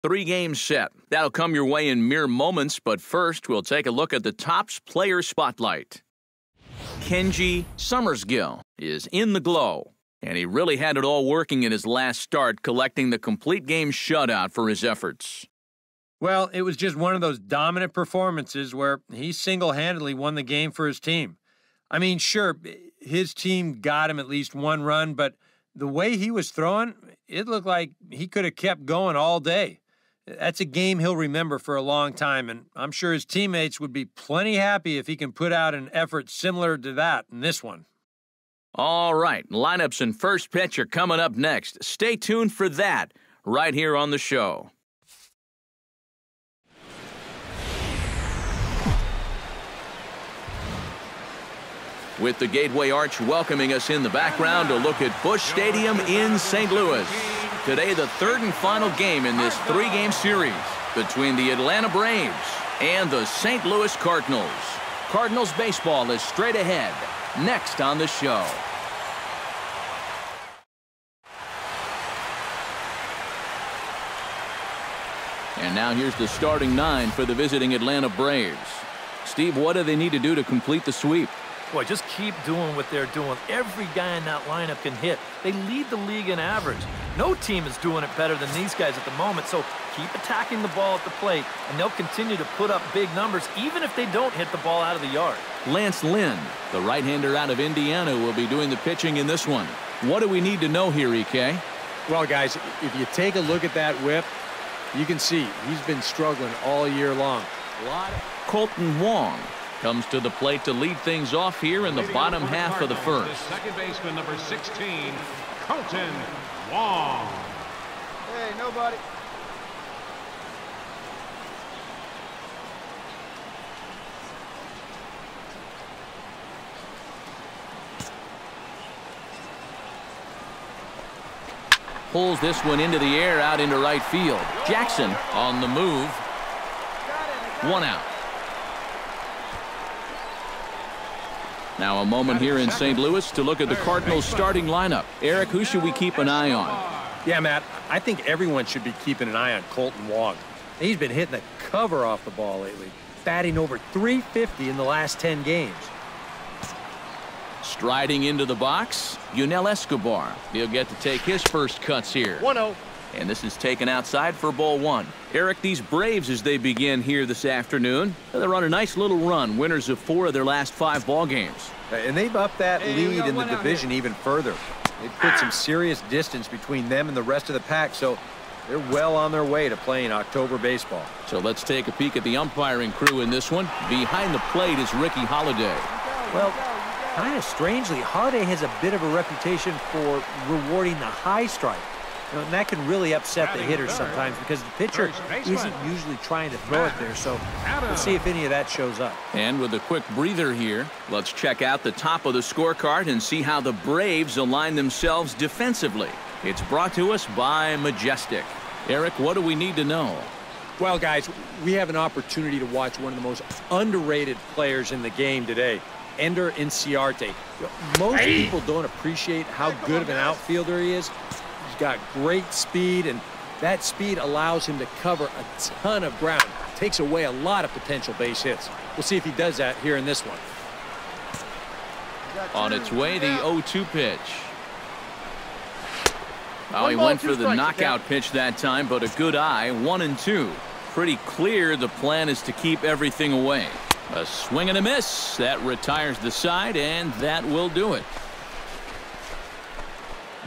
3-game set. That'll come your way in mere moments, but first we'll take a look at the Topps Player Spotlight. Kenji Summersgill is in the glow, and he really had it all working in his last start, collecting the complete game shutout for his efforts. Well, it was just one of those dominant performances where he single-handedly won the game for his team. I mean, sure, his team got him at least one run, but the way he was throwing, it looked like he could have kept going all day. That's a game he'll remember for a long time, and I'm sure his teammates would be plenty happy if he can put out an effort similar to that in this one. All right, lineups and first pitch are coming up next. Stay tuned for that right here on the show. With the Gateway Arch welcoming us in the background, a look at Busch Stadium in St. Louis. Today, the third and final game in this 3-game series between the Atlanta Braves and the St. Louis Cardinals. Cardinals baseball is straight ahead, next on the show. And now here's the starting 9 for the visiting Atlanta Braves. Steve, what do they need to do to complete the sweep? Boy, just keep doing what they're doing. Every guy in that lineup can hit. They lead the league in average. No team is doing it better than these guys at the moment, so keep attacking the ball at the plate, and they'll continue to put up big numbers, even if they don't hit the ball out of the yard. Lance Lynn, the right-hander out of Indiana, will be doing the pitching in this one. What do we need to know here, EK? Well, guys, if you take a look at that whip, you can see he's been struggling all year long. Colton Wong comes to the plate to lead things off here in the bottom half of the first. Second baseman, number 16, Colton Wong. Hey, nobody. Pulls this one into the air out into right field. Jackson on the move. 1 out. Now a moment here in St. Louis to look at the Cardinals starting lineup. Eric, who should we keep an eye on? Yeah, Matt, I think everyone should be keeping an eye on Colton Wong. He's been hitting the cover off the ball lately, batting over .350 in the last 10 games. Striding into the box, Yunel Escobar. He'll get to take his first cuts here. 1-0. And this is taken outside for ball 1. Eric, these Braves, as they begin here this afternoon, they're on a nice little run, winners of 4 of their last 5 ball games. And they've upped that lead in the division even further. They've put some serious distance between them and the rest of the pack, so they're well on their way to playing October baseball. So let's take a peek at the umpiring crew in this one. Behind the plate is Ricky Holiday. Well, kind of strangely, Holiday has a bit of a reputation for rewarding the high strike. And that can really upset the hitter sometimes because the pitcher isn't usually trying to throw it there. So we'll see if any of that shows up. And with a quick breather here, let's check out the top of the scorecard and see how the Braves align themselves defensively. It's brought to us by Majestic. Eric, what do we need to know? Well, guys, we have an opportunity to watch one of the most underrated players in the game today, Ender Inciarte. Most people don't appreciate how good of an outfielder he is. He's got great speed, and that speed allows him to cover a ton of ground. Takes away a lot of potential base hits. We'll see if he does that here in this one. On its way, the 0-2 pitch. Oh, he went for the knockout pitch that time, but a good eye, 1-2. Pretty clear the plan is to keep everything away. A swing and a miss. That retires the side, and that will do it.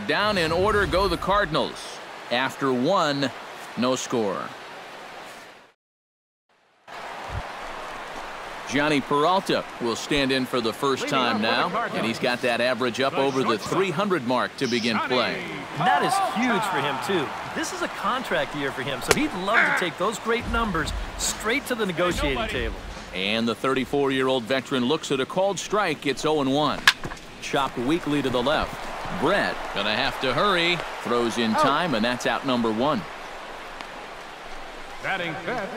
Down in order go the Cardinals. After 1, no score. Johnny Peralta will stand in for the first time now, and he's got that average up over the 300 mark to begin play. And that is huge for him, too. This is a contract year for him, so he'd love to take those great numbers straight to the negotiating table. And the 34-year-old veteran looks at a called strike. It's 0-1. Chopped weakly to the left. Brett gonna have to hurry. Throws in time, and that's out number 1. Batting fifth,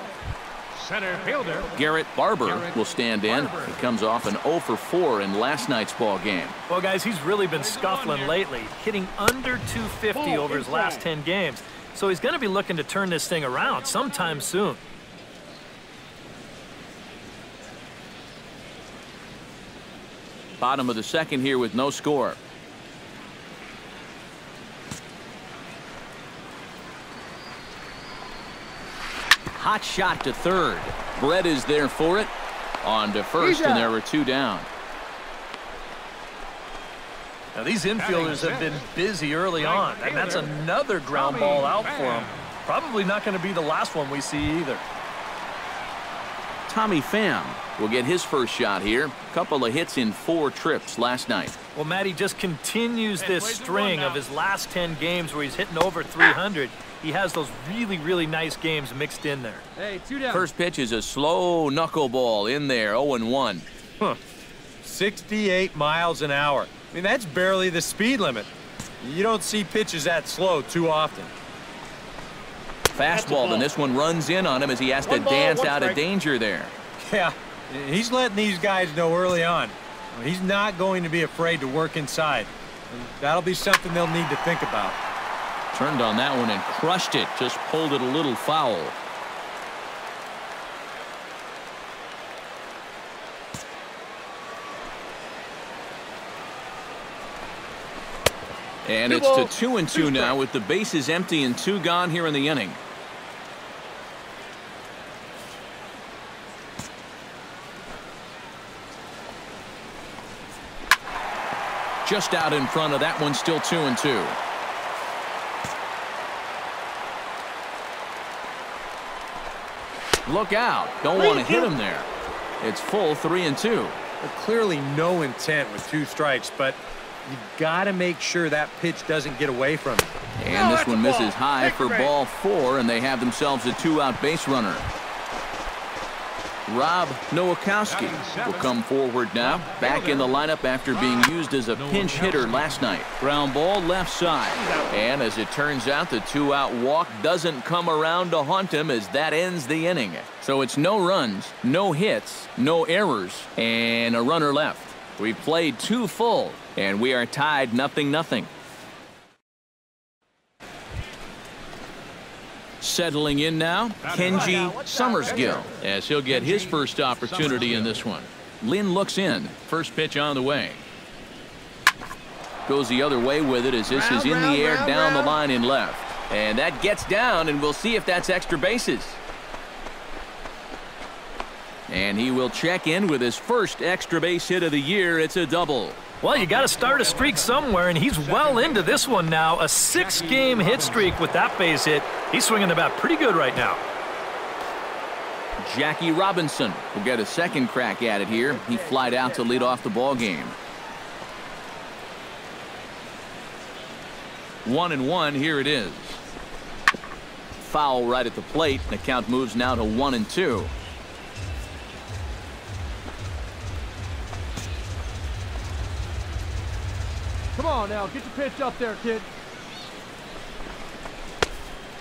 center fielder Garrett Barber will stand in. He comes off an 0 for 4 in last night's ball game. Well, guys, he's really been scuffling lately, hitting under .250 over his last 10 games. so he's going to be looking to turn this thing around sometime soon. Bottom of the second here with no score. Hot shot to third. Brett is there for it. On to first, and there were 2 down. Now, these infielders have been busy early on, and that's another ground ball out for them. Probably not going to be the last one we see either. Tommy Pham will get his first shot here. Couple of hits in 4 trips last night. Well, Matt, he just continues this string of his last 10 games where he's hitting over 300. He has those really, really nice games mixed in there. Hey, 2 down. First pitch is a slow knuckleball in there, 0-1. 68 miles an hour. I mean, that's barely the speed limit. You don't see pitches that slow too often. Fastball, and this one runs in on him as he has to dance out of danger there. Yeah, he's letting these guys know early on. He's not going to be afraid to work inside. And that'll be something they'll need to think about. Turned on that one and crushed it. Just pulled it a little foul. And it's to 2-2 now with the bases empty and 2 gone here in the inning. Just out in front of that one, still 2-2. Look out. Don't want to hit him there. It's full 3-2. Clearly no intent with 2 strikes, but you got to make sure that pitch doesn't get away from him. And this one misses high for ball 4, and they have themselves a 2-out base runner. Rob Nowakowski will come forward now, back in the lineup after being used as a pinch hitter last night. Ground ball left side. And as it turns out, the 2-out walk doesn't come around to haunt him as that ends the inning. So it's no runs, no hits, no errors, and a runner left. We've played 2 full, and we are tied 0-0. Settling in now, Kenji Summersgill, as he'll get his first opportunity in this one. Lynn looks in. First pitch on the way. Goes the other way with it as this is in the air down the line in left. And that gets down, and we'll see if that's extra bases. And he will check in with his first extra base hit of the year. It's a double. Well, you got to start a streak somewhere, and he's well into this one now. A 6-game hit streak with that base hit. He's swinging the bat pretty good right now. Jackie Robinson will get a second crack at it here. He flied out to lead off the ball game. 1-1, here it is. Foul right at the plate. The count moves now to 1-2. Come on now, get your pitch up there, kid.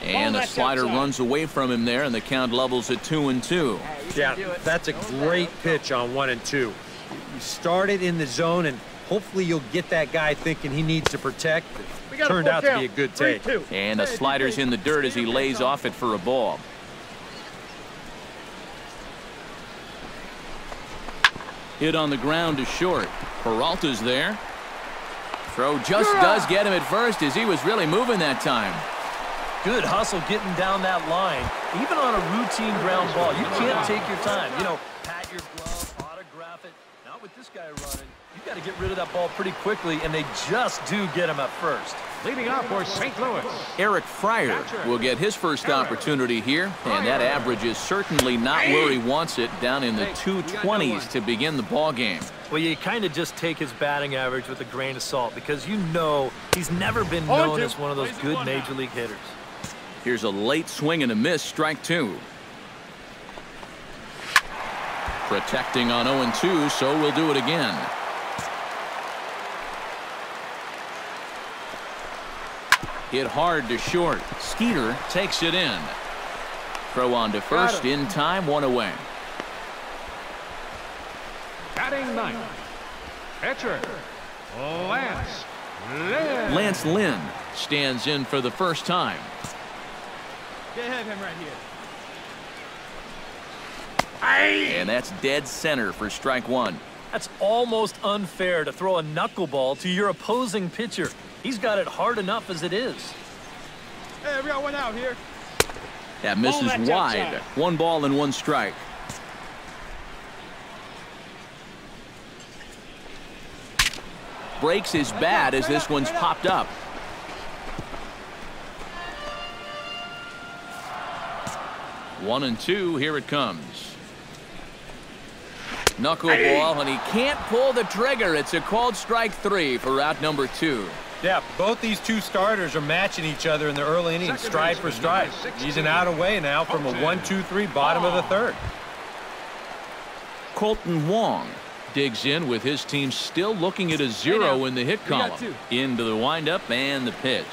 And the slider runs away from him there, and the count levels at 2-2. Yeah, that's a great pitch on 1-2. You start it in the zone, and hopefully you'll get that guy thinking he needs to protect. It turned out to be a good take. And the slider's in the dirt as he lays off it for a ball. Hit on the ground to short. Peralta's there. Throw just does get him at first as he was really moving that time. Good hustle getting down that line. Even on a routine ground ball, you can't take your time. You know, pat your glove, autograph it. Not with this guy running. You got to get rid of that ball pretty quickly, and they just do get him at first. Leading off for St. Louis, Eric Fryer will get his first opportunity here, and that average is certainly not where he wants it, down in the 220s to begin the ball game. Well, you kind of just take his batting average with a grain of salt because you know he's never been known as one of those good major league hitters. Here's a late swing and a miss, strike 2. Protecting on 0-2, so we'll do it again. Hit hard to short. Skeeter takes it in. Throw on to first in time, 1 away. batting ninth, pitcher Lance Lynn. Lance Lynn stands in for the first time. Get ahead of him right here. And that's dead center for strike one. That's almost unfair to throw a knuckleball to your opposing pitcher. He's got it hard enough as it is. Hey, we got one out here. That misses wide. 1 ball and 1 strike. Breaks his bat as this one's popped up. One and 2, here it comes. Knuckleball, and he can't pull the trigger. It's a called strike 3 for out number 2. Yeah, both these two starters are matching each other in the early innings, stride for stride. He's an out away now from a 1-2-3 bottom of the third. Colton Wong digs in with his team still looking at a 0 in the hit column. Into the windup and the pitch.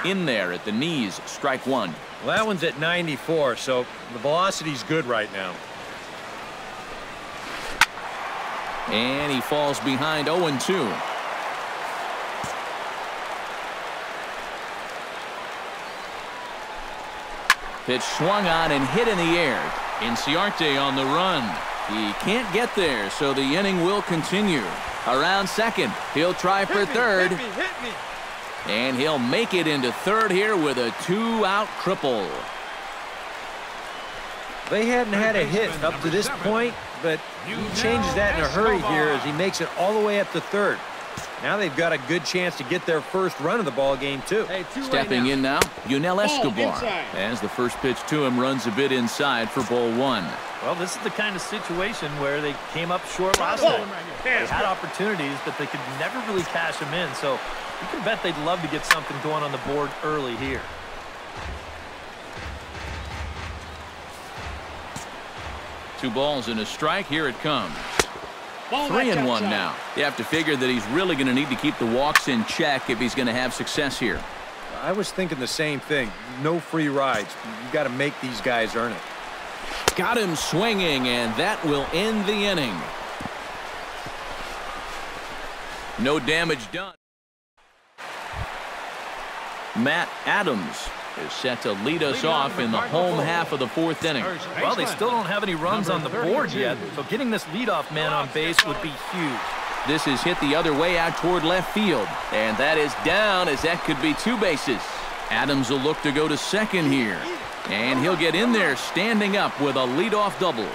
In there at the knees, strike 1. Well, that one's at 94, so the velocity's good right now. And he falls behind 0-2. Pitch swung on and hit in the air. Inciarte on the run. He can't get there, so the inning will continue. Around second, he'll try for third. Hit me. And he'll make it into third here with a 2-out triple. They hadn't had a hit up to this point, but he changes that in a hurry here as he makes it all the way up to third. Now they've got a good chance to get their first run of the ball game, too. Hey, Stepping in now, Yunel Escobar. As the first pitch to him runs a bit inside for ball 1. Well, this is the kind of situation where they came up short last night. They had opportunities, but they could never really cash them in. So you can bet they'd love to get something going on the board early here. Two balls and a strike. Here it comes. 3-1 now. You have to figure that he's really going to need to keep the walks in check if he's going to have success here. I was thinking the same thing. No free rides. You got to make these guys earn it. Got him swinging, and that will end the inning. No damage done. Matt Adams is set to lead us off in the home half of the 4th inning. Well, they still don't have any runs on the board yet, so getting this leadoff man on base would be huge. This is hit the other way out toward left field, and that is down as that could be 2 bases. Adams will look to go to second here, and he'll get in there standing up with a leadoff double.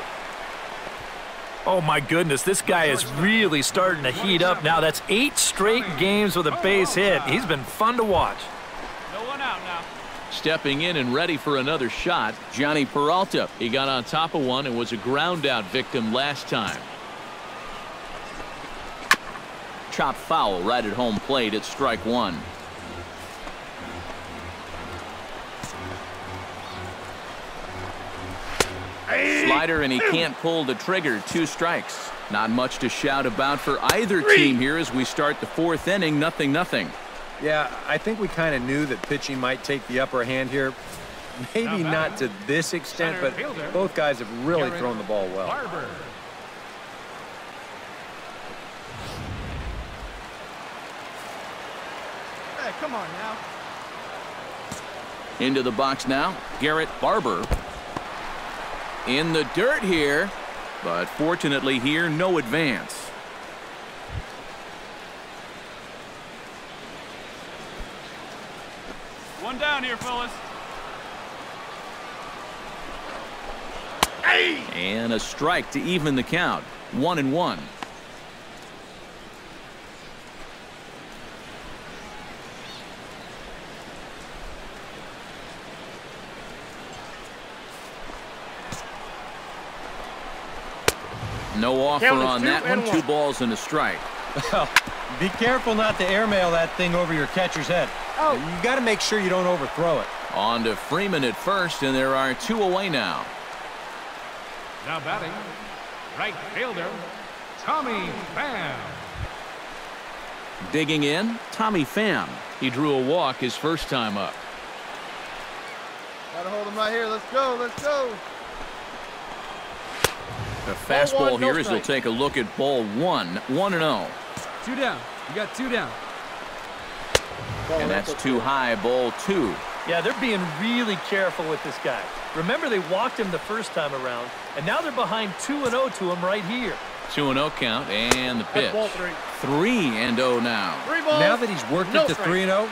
Oh, my goodness, this guy is really starting to heat up now. That's 8 straight games with a base hit. He's been fun to watch. No one out now. Stepping in and ready for another shot, Johnny Peralta. He got on top of one and was a ground out victim last time. Chop foul right at home plate at strike 1. Slider, and he can't pull the trigger. 2 strikes. Not much to shout about for either team here as we start the 4th inning. 0-0. Yeah, I think we kind of knew that pitching might take the upper hand here. Maybe not to this extent, but both guys have really thrown the ball well. Hey, come on now. Into the box now, Garrett Barber. In the dirt here, but fortunately here, no advance. One down here, fellas. And a strike to even the count. 1-1. No offer on that one. 2 balls and a strike. Well, be careful not to airmail that thing over your catcher's head. You got to make sure you don't overthrow it. On to Freeman at first, and there are 2 away now. Now batting, right fielder, Tommy Pham. Digging in, Tommy Pham. He drew a walk his first time up. Gotta hold him right here. Let's go. Let's go. The fastball here as we'll take a look at ball 1. 1-0. 2 down. You got 2 down. And that's too high, ball 2. Yeah, they're being really careful with this guy. Remember, they walked him the first time around, and now they're behind 2-0 to him right here. 2-0 count, and the pitch. 3-0 now. Now that he's worked it to 3-0,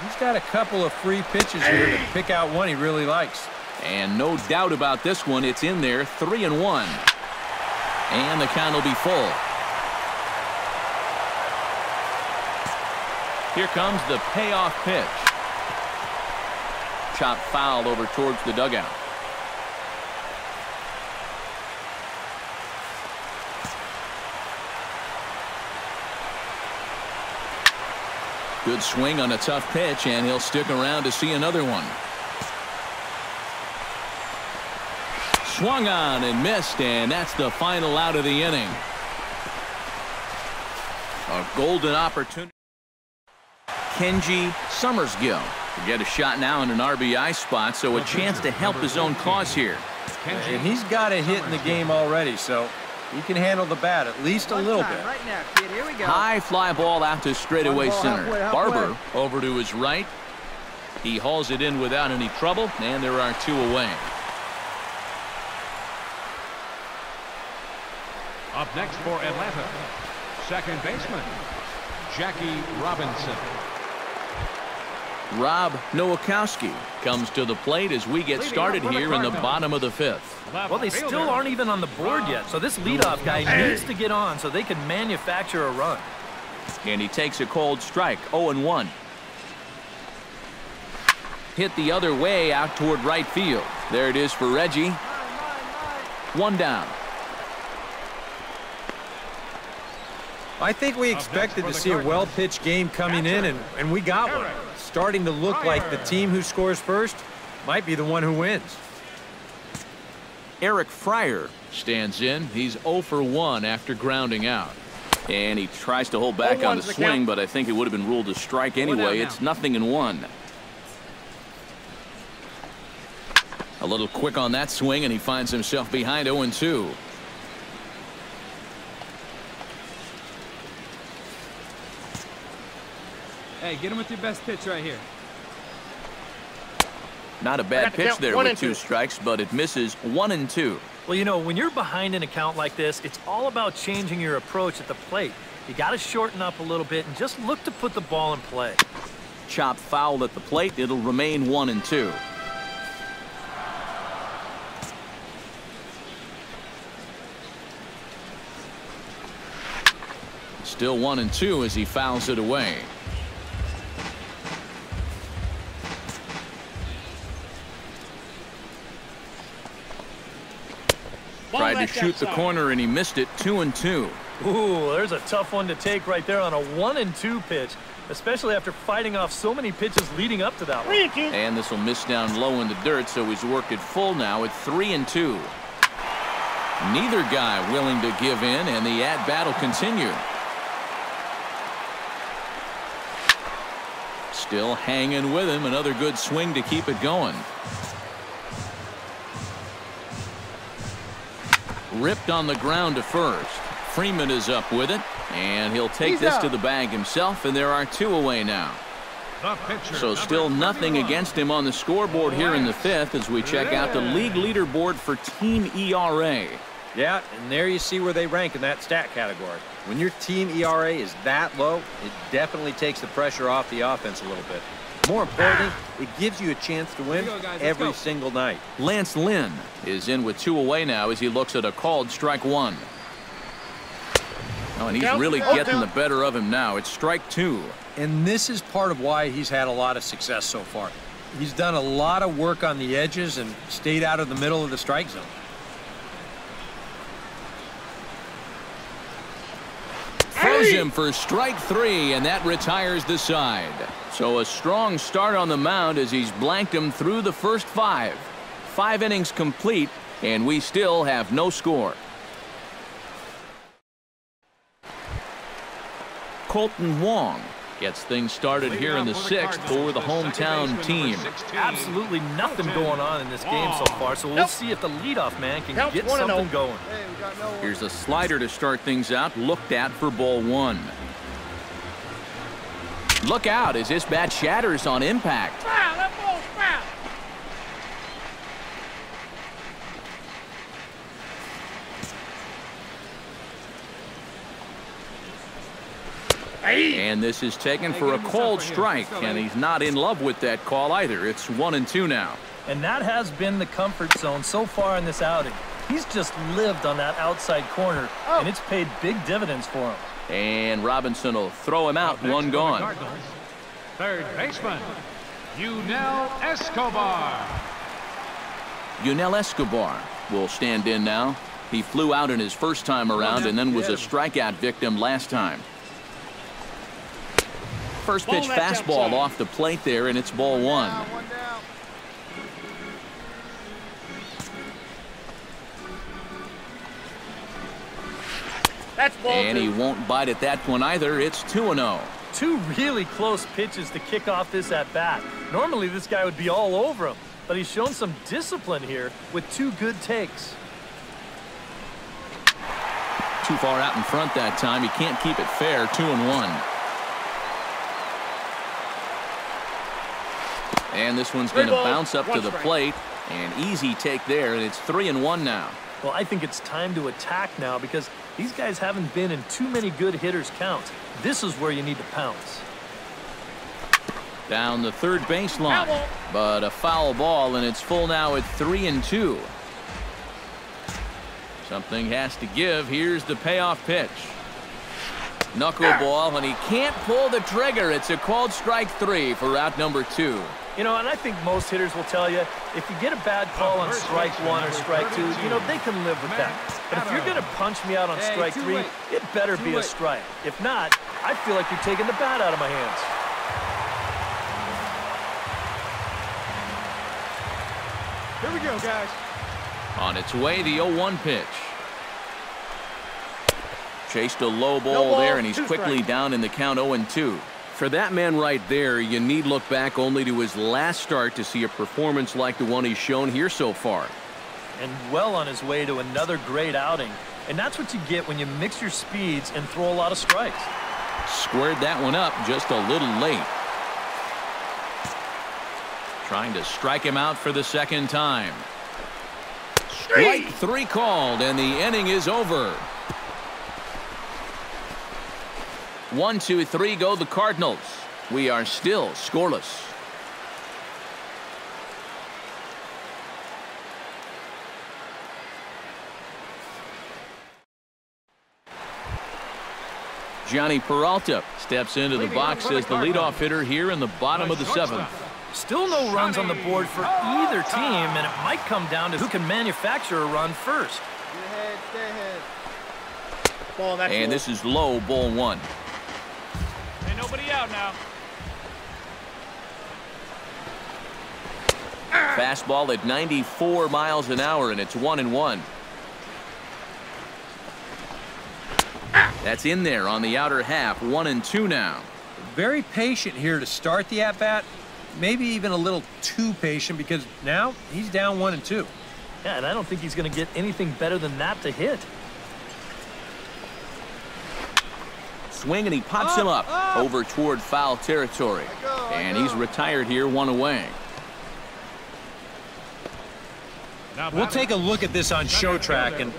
he's got a couple of free pitches here to pick out one he really likes. And no doubt about this one, it's in there, 3-1. And the count will be full. Here comes the payoff pitch. Chop foul over towards the dugout. Good swing on a tough pitch, and he'll stick around to see another one. Swung on and missed, and that's the final out of the inning. A golden opportunity. Kenji Summersgill to get a shot now in an RBI spot, so a chance to help his own cause here. And he's got a hit in the game already, so he can handle the bat at least a little bit. Right now, kid. Here we go. High fly ball out to straightaway center. Halfway. Barber over to his right. He hauls it in without any trouble, and there are 2 away. Up next for Atlanta, second baseman, Jackie Robinson. Rob Nowakowski comes to the plate as we get started here in the bottom of the 5th. Well, they still aren't even on the board yet, so this leadoff guy needs to get on so they can manufacture a run. And he takes a cold strike, 0-1. Hit the other way out toward right field. There it is for Reggie. 1 down. I think we expected to see a well-pitched game coming in, and we got one. Starting to look like the team who scores first might be the one who wins. Eric Fryer stands in. He's 0 for 1 after grounding out. And he tries to hold back on the swing, but I think it would have been ruled a strike anyway. It's 0-1. A little quick on that swing, and he finds himself behind 0-2. Hey, get him with your best pitch right here. Not a bad pitch there with 2 strikes, but it misses 1-2. Well, you know, when you're behind an account like this, it's all about changing your approach at the plate. You got to shorten up a little bit and just look to put the ball in play. Chop foul at the plate. It'll remain 1-2. Still 1-2 as he fouls it away. Tried to shoot the corner and he missed it. 2-2. Ooh, there's a tough one to take right there on a 1-2 pitch, especially after fighting off so many pitches leading up to that one. And this will miss down low in the dirt, so he's worked it full now at 3-2. Neither guy willing to give in, and the at-bat will continue. Still hanging with him. Another good swing to keep it going. Ripped on the ground to first. Freeman is up with it, and he'll take this to the bag himself, and there are 2 away now. So still nothing against him on the scoreboard here in the 5th as we check out the league leaderboard for team ERA. Yeah, and there you see where they rank in that stat category. When your team ERA is that low, it definitely takes the pressure off the offense a little bit. More importantly, it gives you a chance to win every single night. Lance Lynn is in with 2 away now as he looks at a called strike 1. Oh, and he's really getting the better of him now. It's strike 2. And this is part of why he's had a lot of success so far. He's done a lot of work on the edges and stayed out of the middle of the strike zone. Throws him for strike 3, and that retires the side. So a strong start on the mound as he's blanked him through the first 5. 5 innings complete, and we still have no score. Colton Wong gets things started here in the 6th for the hometown team. Absolutely nothing going on in this game so far, so we'll see if the leadoff man can get something going. Here's a slider to start things out, looked at for ball 1. Look out as this bat shatters on impact. And this is taken for a called strike, and he's not in love with that call either. It's 1-2 now. And that has been the comfort zone so far in this outing. He's just lived on that outside corner, and it's paid big dividends for him. And Robinson will throw him out, one gone. Third baseman, Yunel Escobar. Yunel Escobar will stand in now. He flew out in his first time around and then was a strikeout victim last time. First pitch fastball off the plate there, and it's ball one. And he won't bite at that one either. It's 2-0. Two really close pitches to kick off this at-bat. Normally this guy would be all over him, but he's shown some discipline here with two good takes. Too far out in front that time. He can't keep it fair. 2-1. And this one's going to bounce up to the plate. An easy take there, and it's 3-1 now. Well, I think it's time to attack now because these guys haven't been in too many good hitters' counts. This is where you need to pounce. Down the third baseline, but a foul ball, and it's full now at 3-2. Something has to give. Here's the payoff pitch. Knuckleball, and he can't pull the trigger. It's a called strike 3 for out number 2. You know, and I think most hitters will tell you, if you get a bad call on strike 1 or strike 2, you know, they can live with that. But if you're going to punch me out on strike 3, it better be a strike. If not, I feel like you're taking the bat out of my hands. Here we go, guys. On its way, the 0-1 pitch. Chased a low ball there, and he's quickly down in the count 0-2. For that man right there, you need look back only to his last start to see a performance like the one he's shown here so far. And well on his way to another great outing. And that's what you get when you mix your speeds and throw a lot of strikes. Squared that one up just a little late. Trying to strike him out for the second time. Strike 3 called, and the inning is over. 1, 2, 3 go the Cardinals. We are still scoreless. Johnny Peralta steps into the box as the leadoff hitter here in the bottom of the 7th. Still no runs on the board for either team, and it might come down to who can manufacture a run first. Stay ahead. And this is low, ball 1. Ain't nobody out now. Fastball at 94 miles an hour, and it's 1-1. That's in there on the outer half. 1-2 now. Very patient here to start the at-bat. Maybe even a little too patient because now he's down 1-2. Yeah, and I don't think he's going to get anything better than that to hit. Swing, and he pops him up over toward foul territory. And he's retired here, 1 away. We'll take a look at this on Show Track, and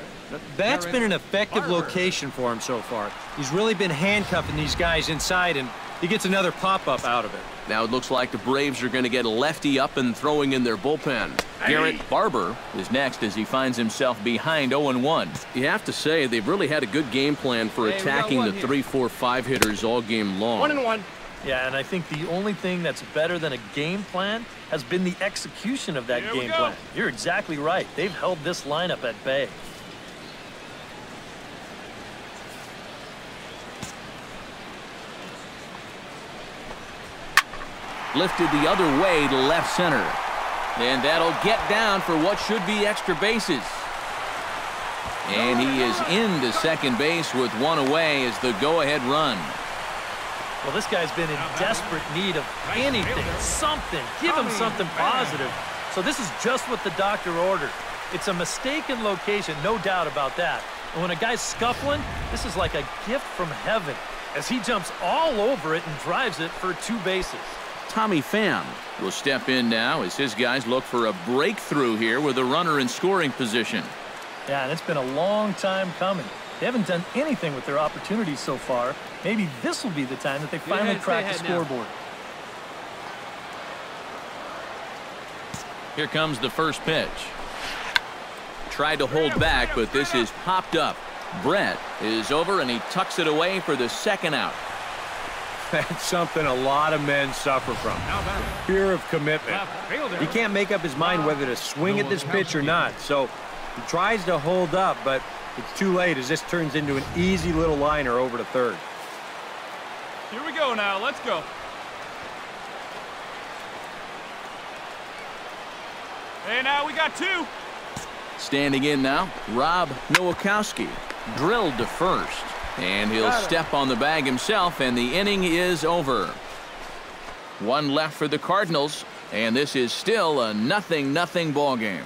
that's been an effective location for him so far. He's really been handcuffing these guys inside, and he gets another pop-up out of it. Now it looks like the Braves are going to get a lefty up and throwing in their bullpen. Garrett Barber is next as he finds himself behind 0-1. You have to say they've really had a good game plan for attacking the 3-4-5 hitters all game long. 1-1. Yeah, and I think the only thing that's better than a game plan has been the execution of that game plan. You're exactly right. They've held this lineup at bay. Lifted the other way to left center. And that'll get down for what should be extra bases. And he is into second base with 1 away as the go-ahead run. Well, this guy's been in desperate need of anything, something. Give him something positive. So this is just what the doctor ordered. It's a mistaken location, no doubt about that. And when a guy's scuffling, this is like a gift from heaven as he jumps all over it and drives it for 2 bases. Tommy Pham will step in now as his guys look for a breakthrough here with a runner in scoring position. Yeah, and it's been a long time coming. They haven't done anything with their opportunities so far. Maybe this will be the time that they finally crack the scoreboard. Here comes the first pitch. Tried to hold back, but this is popped up. Brett is over, and he tucks it away for the second out. That's something a lot of men suffer from. Fear of commitment. He can't make up his mind whether to swing at this pitch or not, so he tries to hold up, but it's too late as this turns into an easy little liner over to third. Here we go now. Let's go. Hey, now we got two. Standing in now, Rob Nowakowski. Drilled to first. And he'll step on the bag himself, and the inning is over. One left for the Cardinals, and this is still a 0-0 ball game.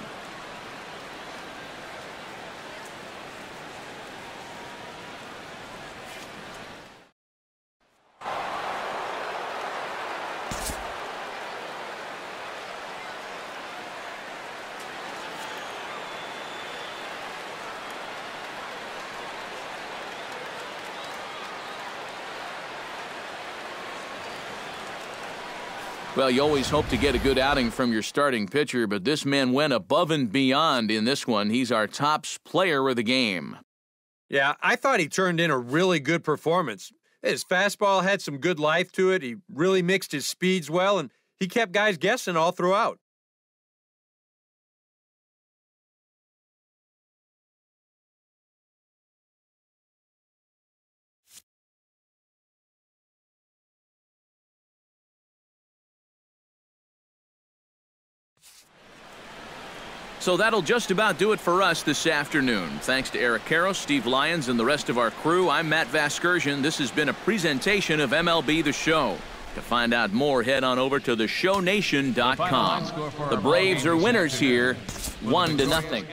Well, you always hope to get a good outing from your starting pitcher, but this man went above and beyond in this one. He's our top player of the game. Yeah, I thought he turned in a really good performance. His fastball had some good life to it. He really mixed his speeds well, and he kept guys guessing all throughout. So that'll just about do it for us this afternoon. Thanks to Eric Karros, Steve Lyons, and the rest of our crew. I'm Matt Vasgersian. This has been a presentation of MLB The Show. To find out more, head on over to theshownation.com. The Braves are winners here, 1-0.